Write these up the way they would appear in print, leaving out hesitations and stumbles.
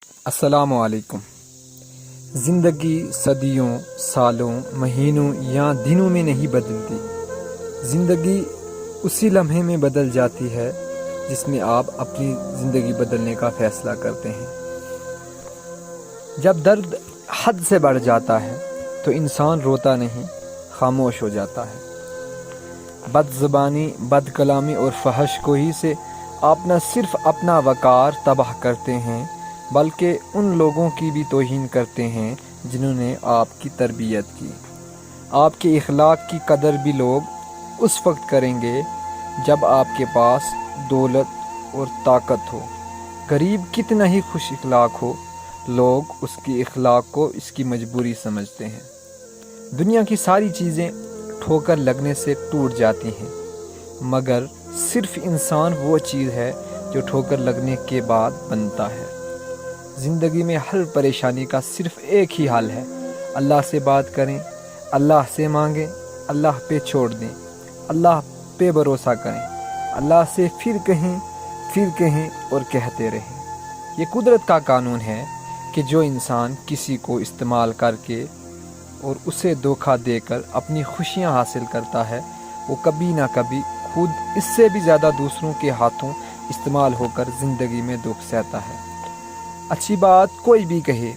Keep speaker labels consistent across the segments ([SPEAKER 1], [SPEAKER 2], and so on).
[SPEAKER 1] السلام علیکم۔ زندگی صدیوں، سالوں، مہینوں یا دنوں میں نہیں بدلتی۔ زندگی اسی لمحے میں بدل جاتی ہے جس میں آپ اپنی زندگی بدلنے کا فیصلہ کرتے ہیں۔ جب درد حد سے بڑھ جاتا ہے تو انسان روتا نہیں، خاموش ہو جاتا ہے۔ بد زبانی، بد کلامی اور فحش گوئی سے آپ نہ صرف اپنا وقار تباہ کرتے ہیں بلکہ ان لوگوں کی بھی توہین کرتے ہیں جنہوں نے آپ کی تربیت کی۔ آپ کے اخلاق کی قدر بھی لوگ اس وقت کریں گے جب آپ کے پاس دولت اور طاقت ہو۔ غریب کتنا ہی خوش اخلاق ہو، لوگ اس کی اخلاق کو اس کی مجبوری سمجھتے ہیں۔ دنیا کی ساری چیزیں ٹھوکر لگنے سے ٹوٹ جاتی ہیں، مگر صرف انسان وہ چیز ہے جو ٹھوکر لگنے کے بعد بنتا ہے۔ زندگی میں ہر پریشانی کا صرف ایک ہی حل ہے، اللہ سے بات کریں، اللہ سے مانگیں، اللہ پہ چھوڑ دیں، اللہ پہ بھروسہ کریں، اللہ سے پھر کہیں اور کہتے رہیں۔ یہ قدرت کا قانون ہے کہ جو انسان کسی کو استعمال کر کے اور اسے دھوکہ دے کر اپنی خوشیاں حاصل کرتا ہے، وہ کبھی نہ کبھی خود اس سے بھی زیادہ دوسروں کے ہاتھوں استعمال ہو کر زندگی میں دکھ سہتا ہے۔ اچھی بات کوئی بھی کہے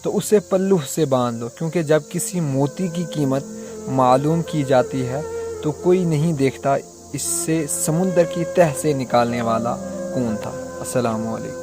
[SPEAKER 1] تو اسے پلو سے باندھ دو، کیونکہ جب کسی موتی کی قیمت معلوم کی جاتی ہے تو کوئی نہیں دیکھتا اس سے سمندر کی تہ سے نکالنے والا کون تھا۔ السلام علیکم۔